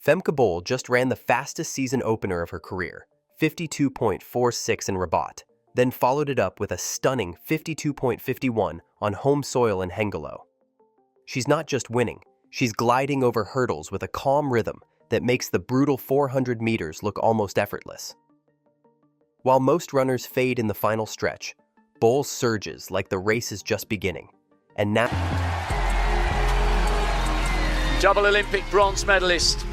Femke Bol just ran the fastest season opener of her career, 52.46 in Rabat, then followed it up with a stunning 52.51 on home soil in Hengelo. She's not just winning, she's gliding over hurdles with a calm rhythm that makes the brutal 400 meters look almost effortless. While most runners fade in the final stretch, Bol surges like the race is just beginning. And now, double Olympic bronze medalist,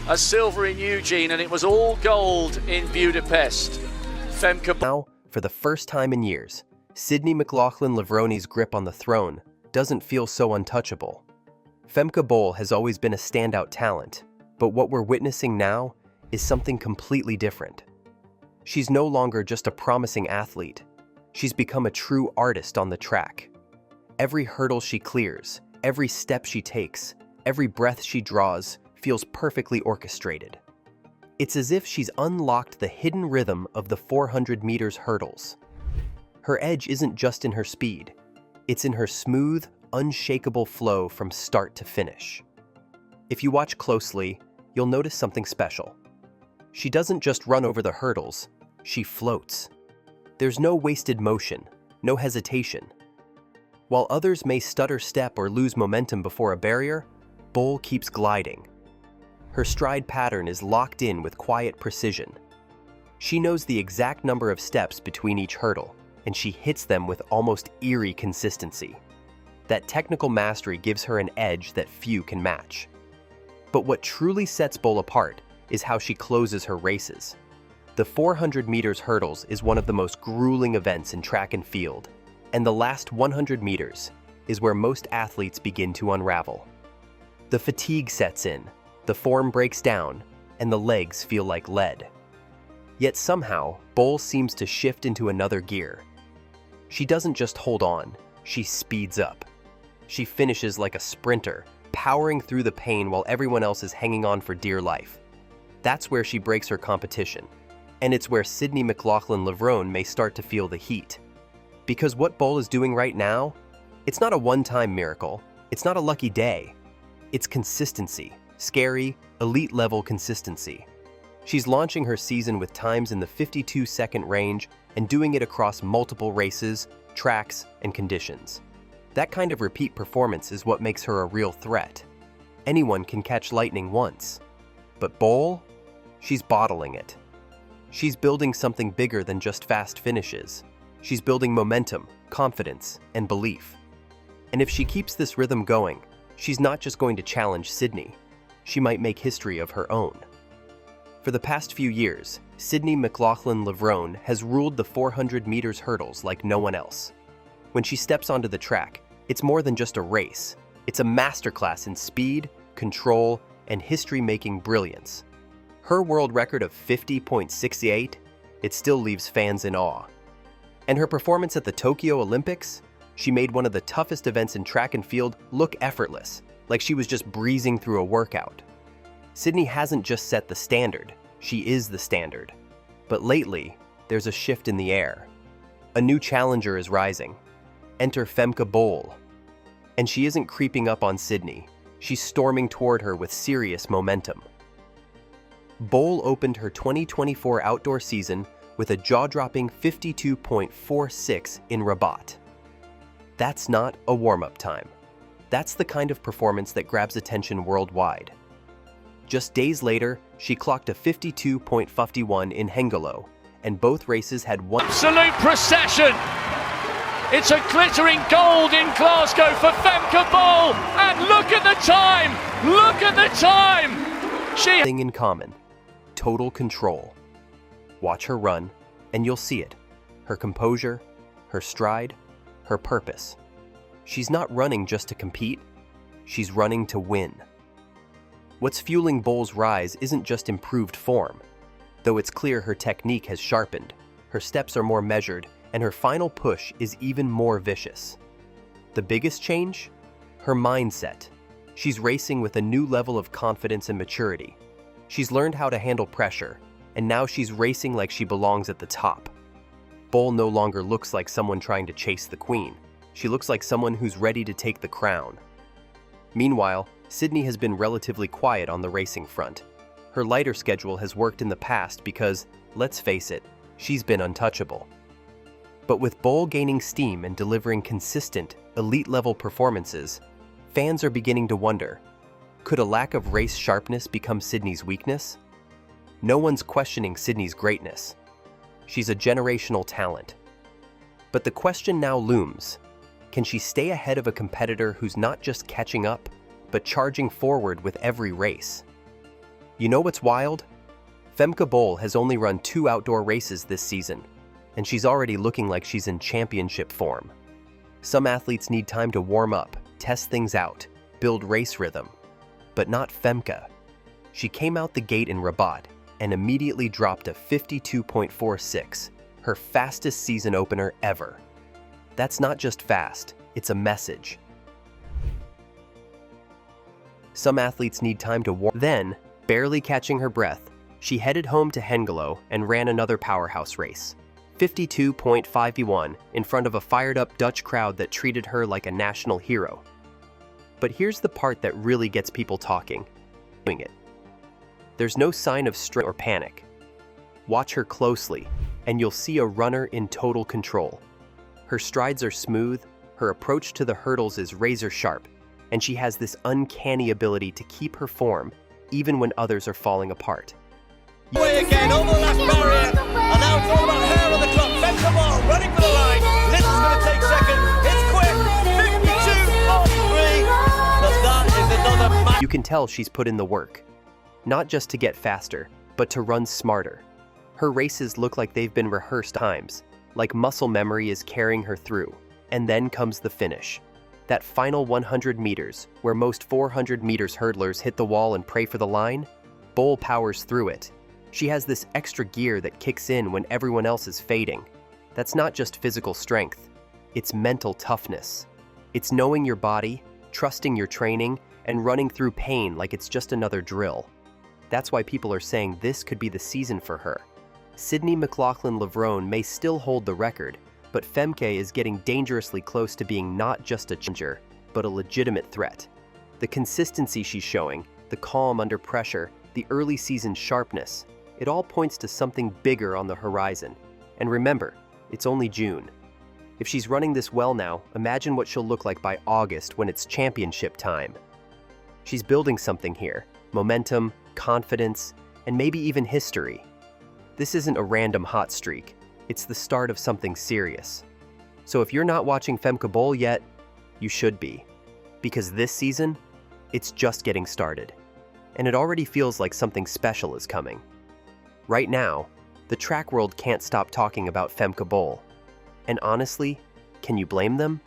a silver in Eugene, and it was all gold in Budapest. Femke Bol. Now, for the first time in years, Sydney McLaughlin-Levrone's grip on the throne doesn't feel so untouchable. Femke Bol has always been a standout talent, but what we're witnessing now is something completely different. She's no longer just a promising athlete. She's become a true artist on the track. Every hurdle she clears, every step she takes, every breath she draws feels perfectly orchestrated. It's as if she's unlocked the hidden rhythm of the 400 meters hurdles. Her edge isn't just in her speed, it's in her smooth, unshakable flow from start to finish. If you watch closely, you'll notice something special. She doesn't just run over the hurdles, she floats. There's no wasted motion, no hesitation. While others may stutter step or lose momentum before a barrier, Bol keeps gliding. Her stride pattern is locked in with quiet precision. She knows the exact number of steps between each hurdle, and she hits them with almost eerie consistency. That technical mastery gives her an edge that few can match. But what truly sets Bol apart is how she closes her races. The 400 meters hurdles is one of the most grueling events in track and field, and the last 100 meters is where most athletes begin to unravel. The fatigue sets in, the form breaks down, and the legs feel like lead. Yet somehow, Bol seems to shift into another gear. She doesn't just hold on, she speeds up. She finishes like a sprinter, powering through the pain while everyone else is hanging on for dear life. That's where she breaks her competition, and it's where Sydney McLaughlin-Levrone may start to feel the heat. Because what Bol is doing right now, it's not a one-time miracle, it's not a lucky day. It's consistency, scary, elite-level consistency. She's launching her season with times in the 52-second range and doing it across multiple races, tracks, and conditions. That kind of repeat performance is what makes her a real threat. Anyone can catch lightning once. But Bol? She's bottling it. She's building something bigger than just fast finishes. She's building momentum, confidence, and belief. And if she keeps this rhythm going, she's not just going to challenge Sydney. She might make history of her own. For the past few years, Sydney McLaughlin-Levrone has ruled the 400 meters hurdles like no one else. When she steps onto the track, it's more than just a race. It's a masterclass in speed, control, and history-making brilliance. Her world record of 50.68, it still leaves fans in awe. And her performance at the Tokyo Olympics, she made one of the toughest events in track and field look effortless, like she was just breezing through a workout. Sydney hasn't just set the standard, she is the standard. But lately, there's a shift in the air. A new challenger is rising. Enter Femke Bol. And she isn't creeping up on Sydney, she's storming toward her with serious momentum. Bol opened her 2024 outdoor season with a jaw-dropping 52.46 in Rabat. That's not a warm-up time. That's the kind of performance that grabs attention worldwide. Just days later, she clocked a 52.51 in Hengelo, and both races had one Absolute procession! It's a glittering gold in Glasgow for Femke Bol, and look at the time! Look at the time! She thing in common: total control. Watch her run, and you'll see it. Her composure, her stride, her purpose. She's not running just to compete, she's running to win. What's fueling Bol's rise isn't just improved form. Though it's clear her technique has sharpened, her steps are more measured, and her final push is even more vicious. The biggest change? Her mindset. She's racing with a new level of confidence and maturity. She's learned how to handle pressure, and now she's racing like she belongs at the top. Bol no longer looks like someone trying to chase the queen. She looks like someone who's ready to take the crown. Meanwhile, Sydney has been relatively quiet on the racing front. Her lighter schedule has worked in the past because, let's face it, she's been untouchable. But with Bol gaining steam and delivering consistent, elite-level performances, fans are beginning to wonder, could a lack of race sharpness become Sydney's weakness? No one's questioning Sydney's greatness. She's a generational talent. But the question now looms, can she stay ahead of a competitor who's not just catching up, but charging forward with every race? You know what's wild? Femke Bol has only run 2 outdoor races this season, and she's already looking like she's in championship form. Some athletes need time to warm up, test things out, build race rhythm. But not Femke. She came out the gate in Rabat and immediately dropped a 52.46, her fastest season opener ever. That's not just fast, it's a message. Some athletes need time to warm. Then, barely catching her breath, she headed home to Hengelo and ran another powerhouse race. 52.51 in front of a fired-up Dutch crowd that treated her like a national hero. But here's the part that really gets people talking. There's no sign of stress or panic. Watch her closely, and you'll see a runner in total control. Her strides are smooth, her approach to the hurdles is razor-sharp, and she has this uncanny ability to keep her form, even when others are falling apart. Way again, over the last barrier, and now it's all about her on the clock. Femke Bol running for the line. Little's going to take second. It's quick. 52.3. But that is another match. You can tell she's put in the work, not just to get faster, but to run smarter. Her races look like they've been rehearsed times, like muscle memory is carrying her through. And then comes the finish. That final 100 meters, where most 400 meters hurdlers hit the wall and pray for the line, Bol powers through it. She has this extra gear that kicks in when everyone else is fading. That's not just physical strength, it's mental toughness. It's knowing your body, trusting your training, and running through pain like it's just another drill. That's why people are saying this could be the season for her. Sydney McLaughlin-Levrone may still hold the record, but Femke is getting dangerously close to being not just a challenger, but a legitimate threat. The consistency she's showing, the calm under pressure, the early season sharpness, it all points to something bigger on the horizon. And remember, it's only June. If she's running this well now, imagine what she'll look like by August when it's championship time. She's building something here, momentum, confidence, and maybe even history. This isn't a random hot streak, it's the start of something serious. So if you're not watching Femke Bol yet, you should be. Because this season, it's just getting started. And it already feels like something special is coming. Right now, the track world can't stop talking about Femke Bol. And honestly, can you blame them?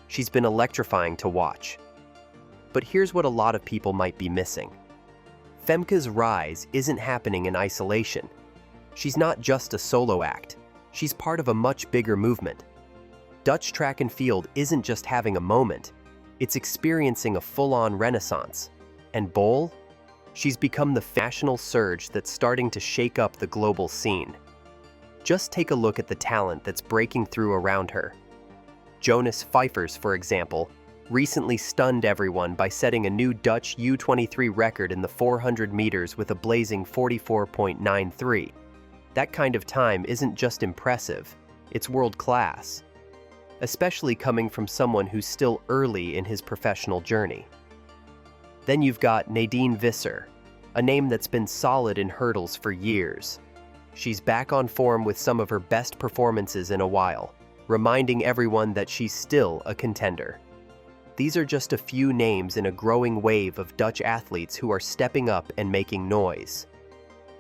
She's been electrifying to watch. But here's what a lot of people might be missing. Femke's rise isn't happening in isolation. She's not just a solo act. She's part of a much bigger movement. Dutch track and field isn't just having a moment. It's experiencing a full-on renaissance. And Bol? She's become the national surge that's starting to shake up the global scene. Just take a look at the talent that's breaking through around her. Jonas Pfeifers, for example, recently stunned everyone by setting a new Dutch U23 record in the 400 meters with a blazing 44.93. That kind of time isn't just impressive, it's world-class. Especially coming from someone who's still early in his professional journey. Then you've got Nadine Visser, a name that's been solid in hurdles for years. She's back on form with some of her best performances in a while, reminding everyone that she's still a contender. These are just a few names in a growing wave of Dutch athletes who are stepping up and making noise.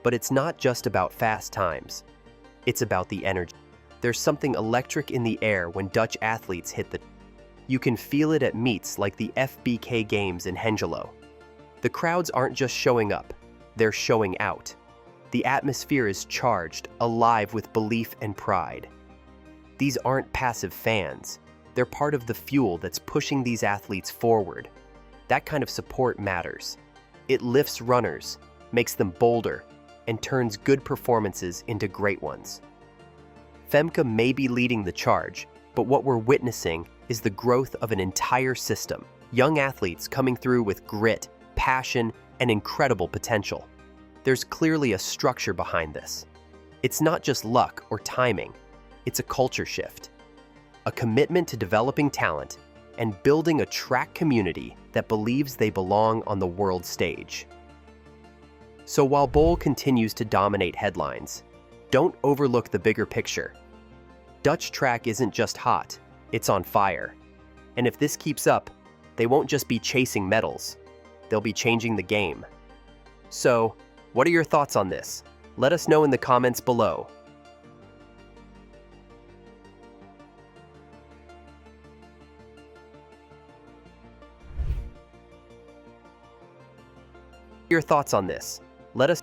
But it's not just about fast times. It's about the energy. There's something electric in the air when Dutch athletes hit the... You can feel it at meets like the FBK Games in Hengelo. The crowds aren't just showing up, they're showing out. The atmosphere is charged, alive with belief and pride. These aren't passive fans. They're part of the fuel that's pushing these athletes forward. That kind of support matters. It lifts runners, makes them bolder, and turns good performances into great ones. Femke may be leading the charge, but what we're witnessing is the growth of an entire system. Young athletes coming through with grit, passion, and incredible potential. There's clearly a structure behind this. It's not just luck or timing, it's a culture shift. A commitment to developing talent and building a track community that believes they belong on the world stage. So while Bol continues to dominate headlines, don't overlook the bigger picture. Dutch track isn't just hot, it's on fire. And if this keeps up, they won't just be chasing medals, they'll be changing the game. So, what are your thoughts on this? Let us know in the comments below. Your thoughts on this? Let us